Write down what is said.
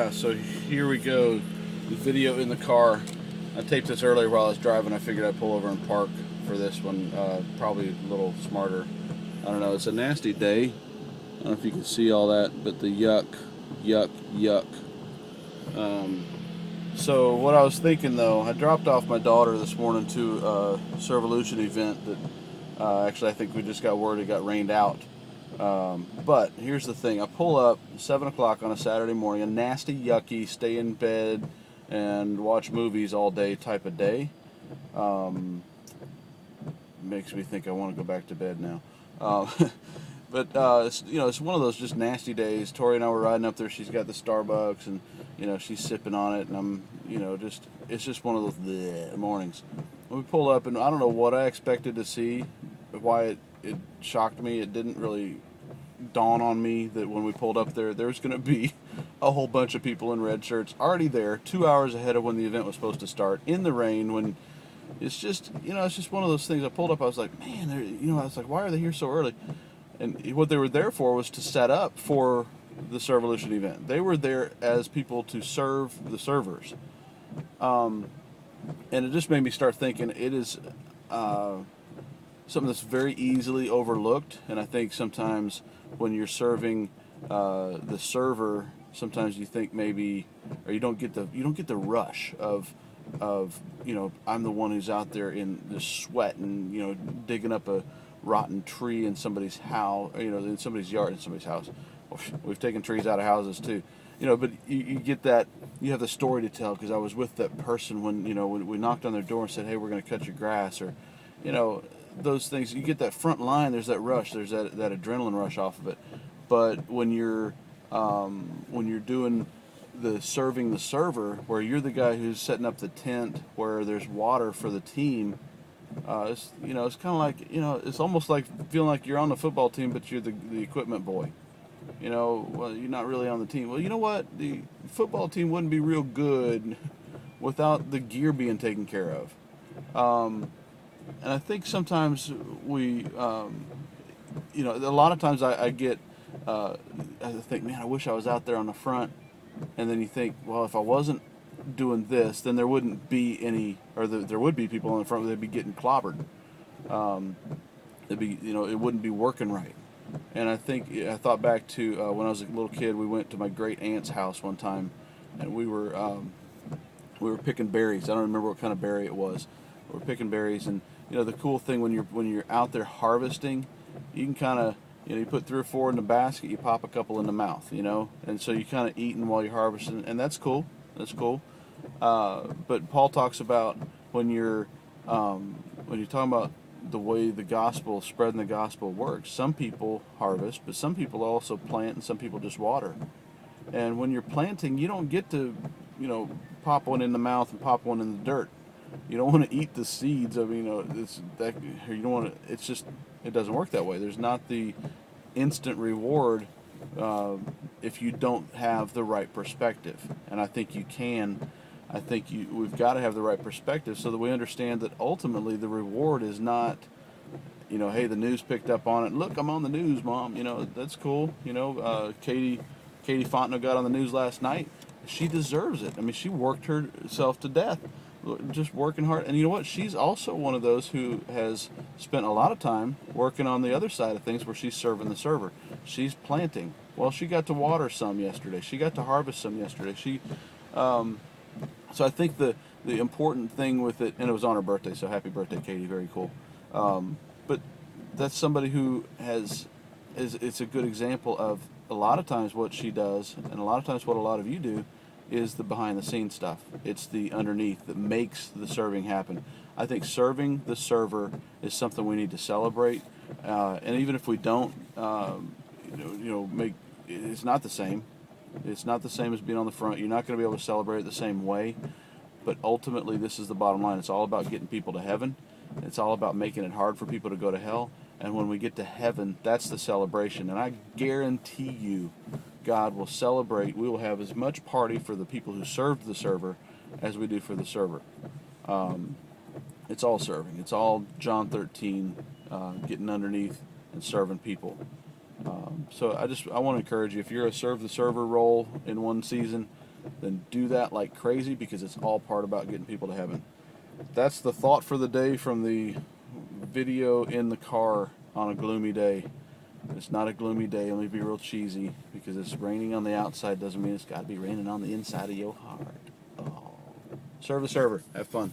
Yeah, so here we go. The video in the car. I taped this earlier while I was driving. I figured I'd pull over and park for this one. Probably a little smarter. I don't know. It's a nasty day. I don't know if you can see all that, but the yuck, yuck, yuck. Um, so what I was thinking though, I dropped off my daughter this morning to a servolution event that actually I think we just got word it got rained out. But here's the thing: I pull up 7 o'clock on a Saturday morning, a nasty, yucky, stay in bed and watch movies all day type of day. Um, Makes me think I want to go back to bed now. Uh, but it's one of those just nasty days. Tori and I were riding up there. She's got the Starbucks, and she's sipping on it, and I'm just it's just one of those bleh mornings. We pull up, and I don't know what I expected to see, why it shocked me. It didn't really dawn on me that when we pulled up there's going to be a whole bunch of people in red shirts already there 2 hours ahead of when the event was supposed to start in the rain. When it's just one of those things. I pulled up, I was like, man, I was like, why are they here so early? And what they were there for was to set up for the servolution event. They were there as people to serve the servers. And it just made me start thinking it is something that's very easily overlooked. And I think sometimes when you're serving the server, sometimes you think maybe, or you don't get the rush of I'm the one who's out there in the sweat and digging up a rotten tree in somebody's house, in somebody's yard, in somebody's house. We've taken trees out of houses too. But you get that, you have the story to tell, because I was with that person when we knocked on their door and said, hey, we're going to cut your grass, or those things. You get that front line, there's that rush, there's that adrenaline rush off of it. But when you're doing the serving the server, where you're the guy who's setting up the tent where there's water for the team, it's kind of like, it's almost like feeling like you're on the football team, but you're the equipment boy. Well, you're not really on the team. Well, you know what? The football team wouldn't be real good without the gear being taken care of. And I think sometimes we, a lot of times I get, I think, man, I wish I was out there on the front. And then you think, well, if I wasn't doing this, then there wouldn't be any, or there would be people on the front, but they'd be getting clobbered. It wouldn't be working right. And I thought back to when I was a little kid. We went to my great aunt's house one time, and we were picking berries. I don't remember what kind of berry it was. We were picking berries, and the cool thing when you're out there harvesting, you can kind of you put 3 or 4 in the basket, you pop a couple in the mouth, and so you kind of eating while you're harvesting, and that's cool. That's cool. But Paul talks about when you're talking about the way the gospel, spreading the gospel works. Some people harvest, but some people also plant, and some people just water. And when you're planting, you don't get to, pop one in the mouth and pop one in the dirt. You don't want to eat the seeds of, you don't want to. It's just, it doesn't work that way. There's not the instant reward if you don't have the right perspective. And I think you can. We've got to have the right perspective so that we understand that ultimately the reward is not, hey, the news picked up on it. Look, I'm on the news, Mom. That's cool. Katie Fontenot got on the news last night. She deserves it. I mean, she worked herself to death, just working hard. And you know what? She's also one of those who has spent a lot of time working on the other side of things, where she's serving the server. She's planting. Well, she got to water some yesterday. She got to harvest some yesterday. So I think the important thing with it, and it was on her birthday, so happy birthday, Katie, very cool. But that's somebody who it's a good example of a lot of times what she does, and a lot of times what a lot of you do, is the behind the scenes stuff. It's the underneath that makes the serving happen. I think serving the server is something we need to celebrate, and even if we don't, it's not the same. It's not the same as being on the front. You're not going to be able to celebrate it the same way. But ultimately, this is the bottom line. It's all about getting people to heaven. It's all about making it hard for people to go to hell. And when we get to heaven, that's the celebration. And I guarantee you, God will celebrate. We will have as much party for the people who served the server as we do for the server. It's all serving. It's all John 13, getting underneath and serving people. So I want to encourage you, if you're a serve the server role in one season, then do that like crazy, because it's all part about getting people to heaven. That's the thought for the day from the video in the car on a gloomy day. It's not a gloomy day. Let me be real cheesy, because it's raining on the outside doesn't mean it's got to be raining on the inside of your heart. Oh. Serve the server. Have fun.